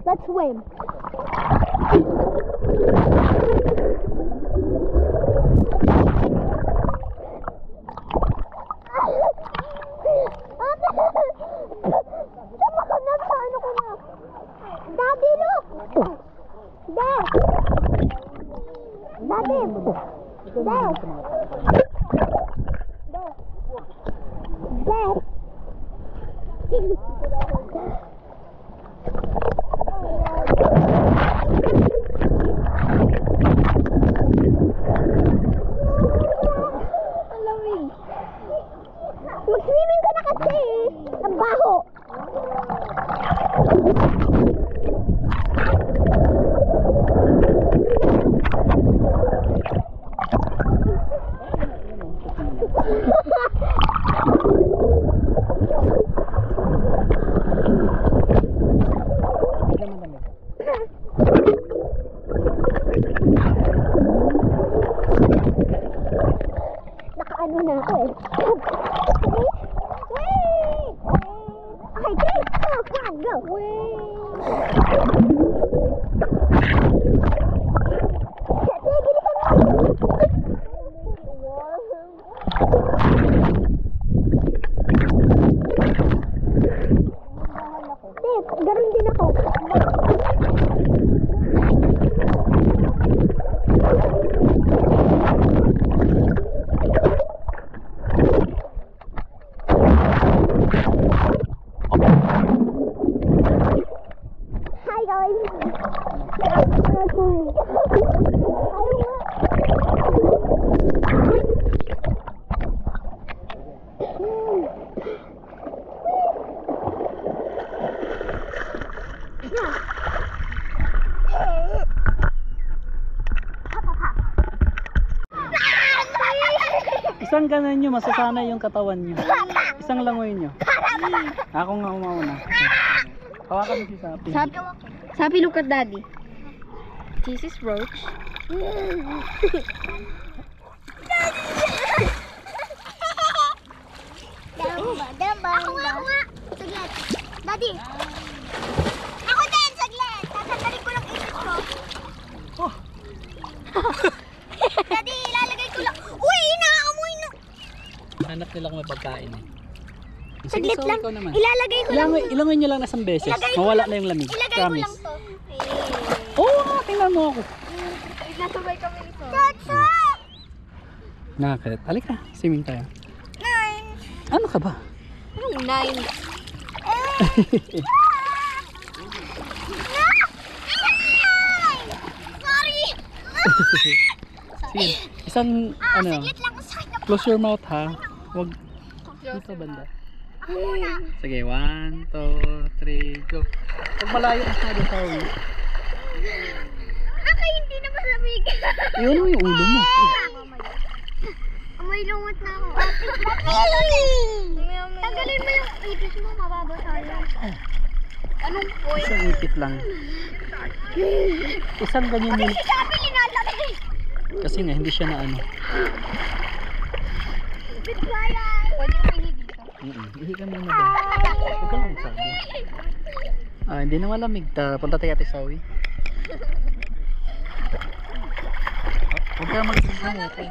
Let's swim. Daddy, look! There! Daddy! There! There! Alamig. Mag-swimming ka na kasi. Ang baho. Nakaano na ako eh. Wait! Okay, take! Go! Come on, go! Dave, garon din ako. Hi guys. Isang ganan nyo, masasanay yung katawan nyo. Isang langoy nyo. Ako nga umauna. Hawakan mo si Sapi. Sapi, look at daddy. This is Roach. Ako nga. Saglit. Daddy. Ako din, saglit. Tatanggalin ko lang ipit ko. Oh. Daddy, ilalagay ko lang. Uy, inaamoy na. Hanap nila kung may pagkain eh. Saglit so, lang. ikaw naman. Ilalagay ko lang. Ilangoy nyo lang na isang beses. Mawala na yung lamig. Ilagay ko Promise. lang to. Oo, tingnan mo ako. Nasabay kami nito. Nakakalit. Halika, swimming tayo. 9. Ano ka ba? Anong 9? Sorry! Sige, isang ano, Saglit lang. Sakit na. close your mouth ha. Huwag dito banda. Ako muna. Sige, 1, 2, 3, go. Huwag malayo masyado sa ulo. Ako hindi na malamig. Iyon mo yung ulo mo. May lungot na ako. Tagalin mo yung ipis mo, mababasa yan. Anong point? Isang ipit lang. Isang ganyan Pati yun. si Sabi linalamig. Kasi nga, hindi siya na ano. Ipit kaya. Pwede mo inibig ka. Ihi ka muna ba? Huwag ka lang sabi. Hindi na malamig. Punta tayo Ate Sawi. Huwag ka magsasabi.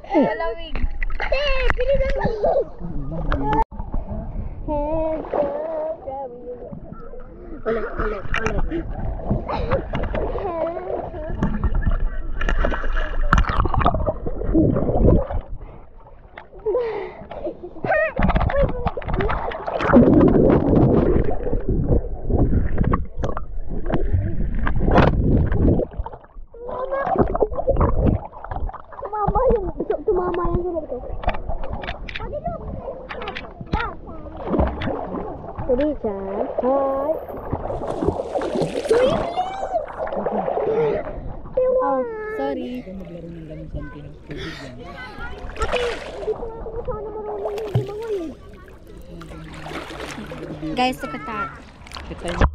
Malamig. Hey, pinigan mo. Ulit. Tumama yan sa loob ko. Teresa, hi. Oh, sorry. Maglaro ng ganun sa tubig yan. Pati, hindi ko nga kung sana marunong yung gumangoy eh. Guys, look at that. Kita yun.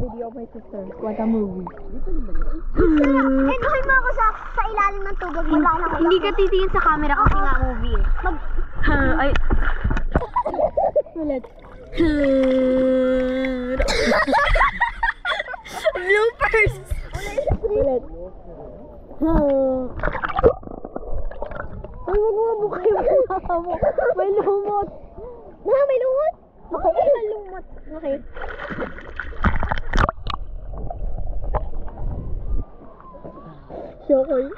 video of my sister. What a movie. Duhin mo ako sa ilalim ng tubig. Wala na ako. Hindi ka titingin sa camera kasi nga movie eh. Ay. Ulit. Bloopers! Ulit. Ay, wag mo mabukay mo. May lumot. May lumot? Okay. May lumot. Okay. Shokoy.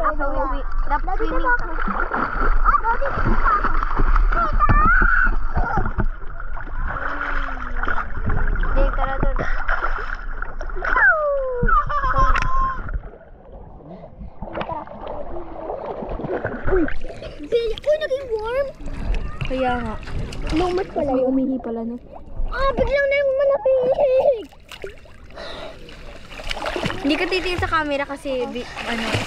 Swimming ako. Dati dito ako. Dave, tara doon. Uy, naging warm. Kaya nga. Lumot pala May yun. umihi pala no. Biglang na yung malapit. Hindi ka titingin sa camera kasi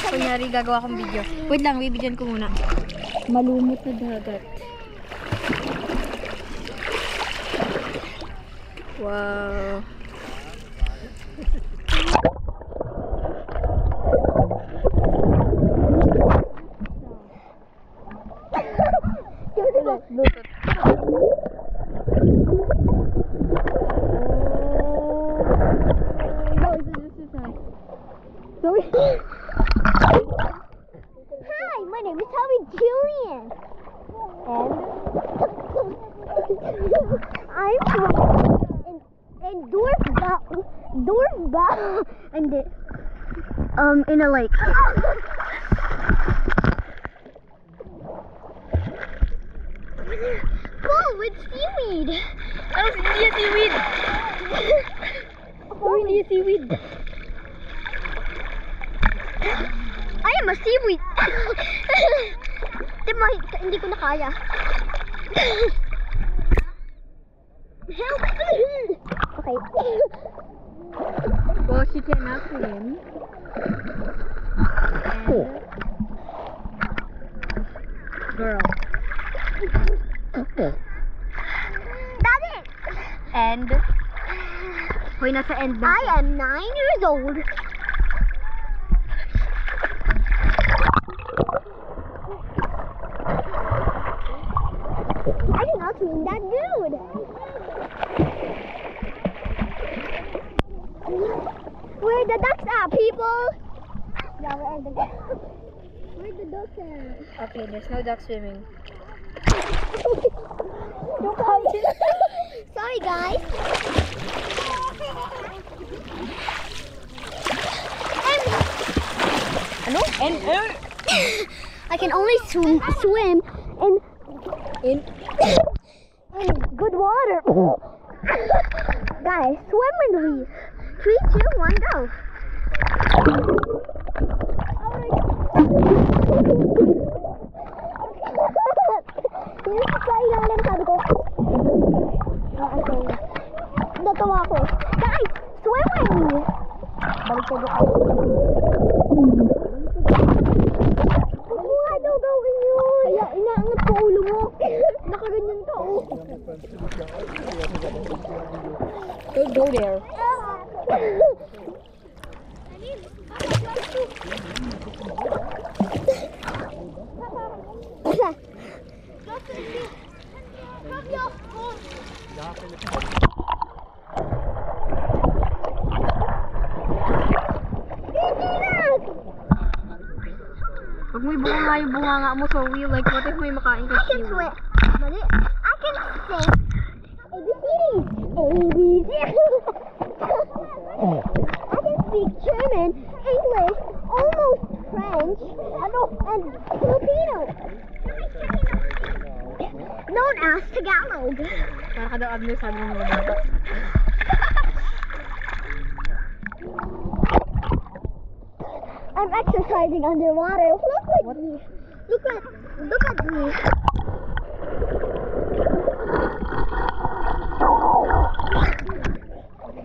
kunyari gagawa akong video. Wait lang, bibidyan ko muna. Malumot na dagat. Wow. Bluetooth. Hi, my name is Harry Julian. And I'm from Dorfba and in a lake. Whoa, it's seaweed. Oh, hindi seaweed. Oh, hindi seaweed. I am a seaweed. Hindi ko na kaya. Help! Okay. Well, she cannot swim. And girl. Daddy! And hoy, nasa end na. I am 9 years old. I did not swim that good. Where the ducks at, people? Yeah, where the ducks? Where the ducks at? Okay, there's no duck swimming. Sorry, guys. And I can only swim in good water. Guys, swim with me. 3, 2, 1, go. Yung sa ilalim, sabi ko. Natawa ko. Guys, swim with me. Balik ko ako. Nga daw gawin yun. Kaya inaangat ko ulo mo. Nakaganyan ka, oh. don't go there. Pag may bunga yung bunganga mo, so we like, what if may makain ka I can seaweed? swim. But I can sing ABCs. ABC. I can speak German, English, almost French, and Filipino. Known as Tagalog. Para ka daw abner sabi ng mga bata. I'm exercising underwater. Look at me. Look at me.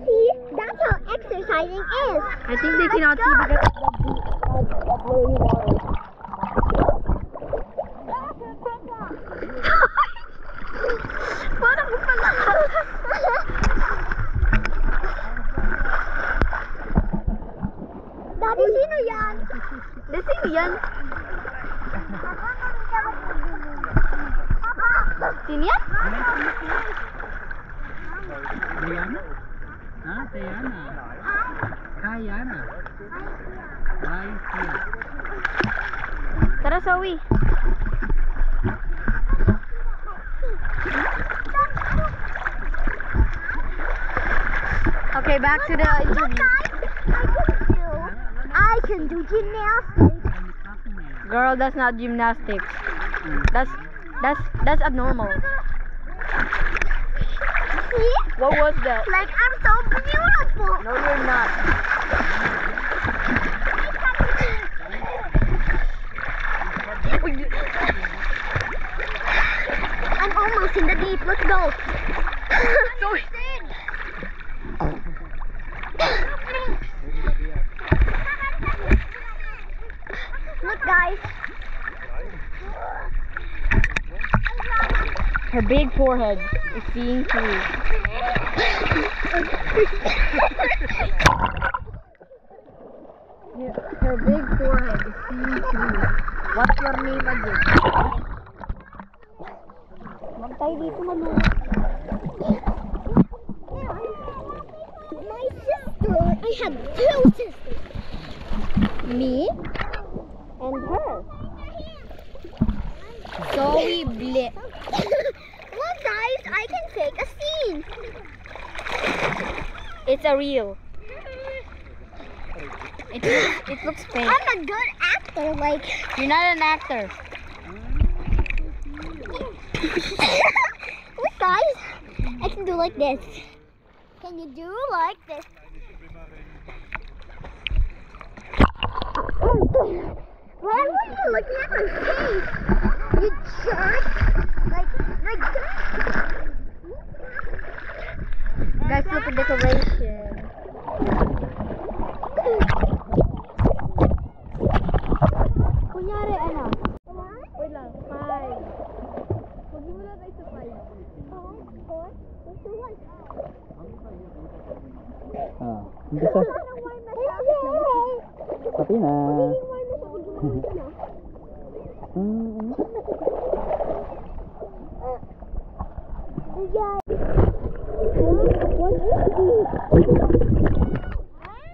See, that's how exercising is. I think they cannot see because of the blurry water. Parang pala. Daddy, sino yan? Sino yan? Sino yan? Diana? Ah, Diana. Diana. Right here. Tara, Zoe. Okay, back to the interview. I can do gymnastics. Girl, that's not gymnastics. That's abnormal. See? What was that? Like I'm so beautiful. No, you're not. I'm almost in the deep. Let's go. Zoe. Look, guys. Her big forehead is seeing through. Her big forehead is seeing through. What's your name again? Huwag tayo dito malulog. My sister, I have two sisters. Me And her. Zoe Blip. Look, guys, I can take a scene. It's a reel. It looks fake. I'm a good actor, like. You're not an actor. Look, guys, I can do like this. Can you do like this? Why were you looking at my face? You jerk! Like this. Guys, look at decoration. Kunyari, ano? Wait lang, 5. Magsimula tayo sa 5. 4, 3, 2, 1. Ah, umpisa. Sabi na.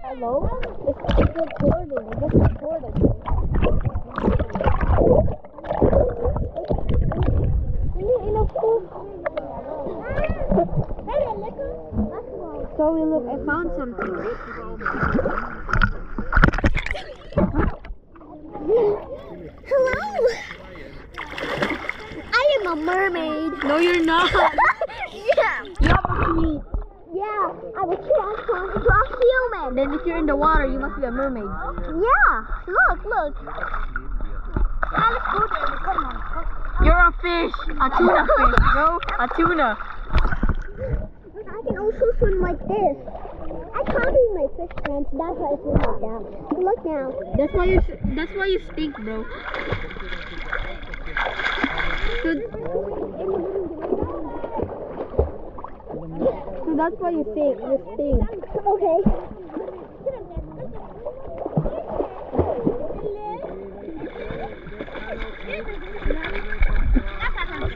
Hello? It's recording. It just recorded. Hindi, enough po. So we look, I found something. Hello! I am a mermaid. No, you're not. Yeah. You have a tweet. Yeah, I was transformed into a human. Then if you're in the water, you must be a mermaid. Yeah, look. Let's go there. Come on. You're a fish. A tuna fish, bro. A tuna. But I can also swim like this. I copied my fish friends. That's why I swim like that. Look now. That's why you stink, bro. So that's why you stink. You stink. Okay.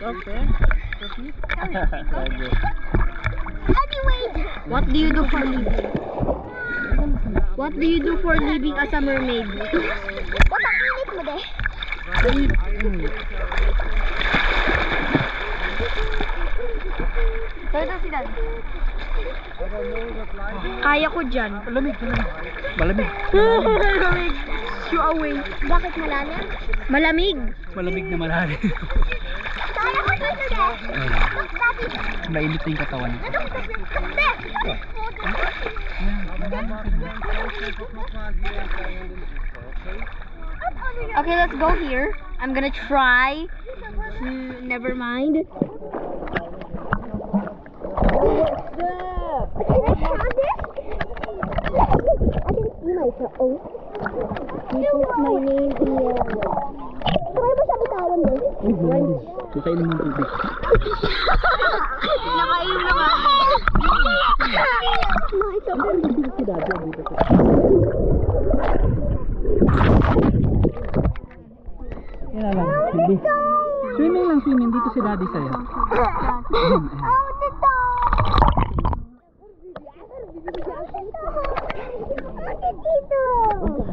Okay. Anyway. What do you do for living? What do you do for living as a mermaid? What ang init mo de? Saan si Dad? Kaya ko dyan. Malamig. Malamig. Malamig. Shoo away. Bakit malalim? Malamig. Malamig na malalim. Kaya ko dito de. Look, Daddy. Mainit na yung katawan. Okay, let's go here. I'm gonna try. Never mind. My name is... Try mo siya bitawan mo. Kakainin mo tubig. Nakainom na ka. Si Daddy, dito ko. Yan na lang. Hindi. Swimming lang, swimming. Dito si Daddy sa'yo.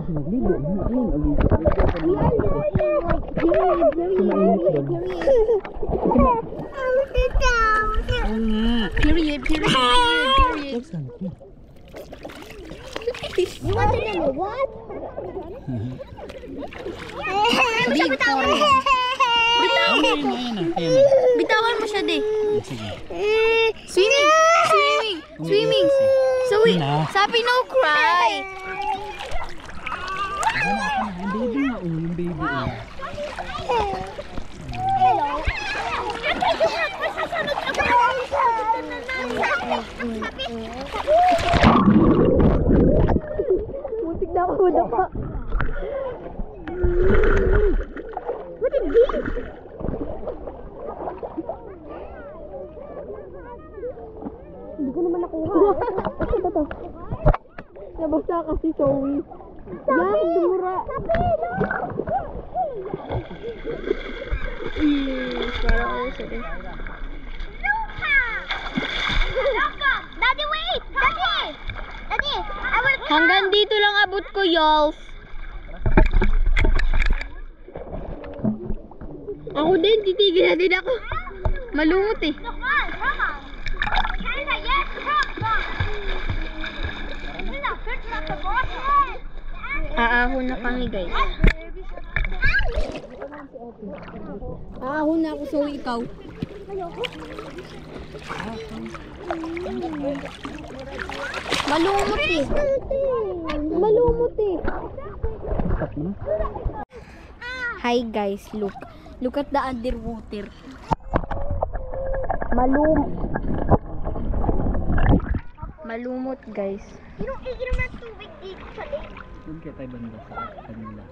Magligo. Period. You want to know what? Big sorry. Bitawan mo siya, di. Swimming. So, sabi no cry. Yung baby nga, yung baby. Mutik na ako na pa. What is this? Hindi ko naman nakuha. Ito to. Nabagsa kasi Zoe. Yan, dura. Parang ako sa din. Daddy, wait! Daddy, I will... Hanggang dito lang abot ko, y'all. Ako din, titigil na din ako. Malungot eh. Aahon na kami, guys. Aahon na ako, so ikaw. Malumot eh. Stop mo na. Hi guys, look at the underwater. Malumot guys. Inom na tubig dito sa lake. Doon kaya tayo banda sa kanila.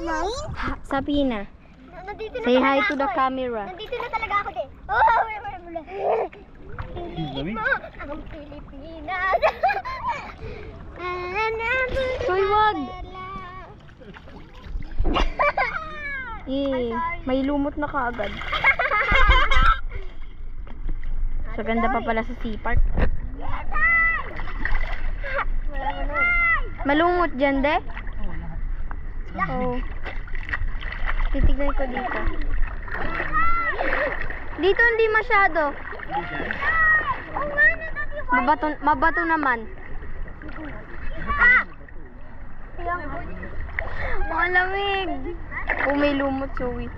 Nine? Sabi na. Nandito na Say hi talaga to the ako. camera. Nandito na talaga ako din. Oh, wala. Dami? Ang Pilipinas. Soy, wag. May lumot na kaagad. Sa ganda pa pala sa sea park. Malumot dyan, de? Oo. Titignan ko dito. Dito hindi masyado. Mabato naman. Malamig. Oh, may lumot, Zoe.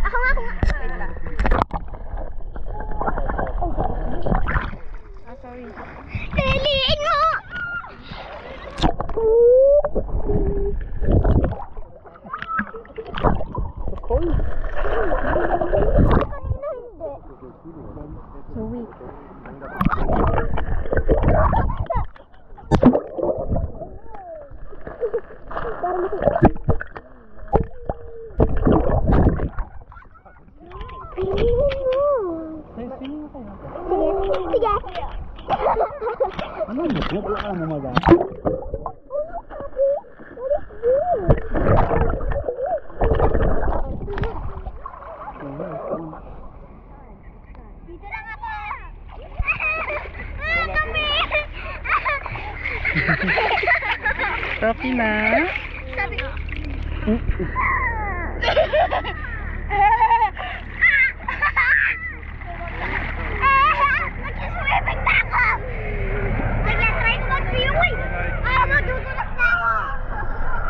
Ako nga. Wait lang. Ah, sorry. Daliin mo! Zoe. Sige. Ano mo? Wala ka mo maga. Dito lang ako. Kami. Tapi na. Sabi ko. Nag-swimming na ako. Nag-try ko mag-swimming. Madudulog na ako.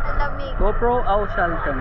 Ang lamig. GoPro au Shalton.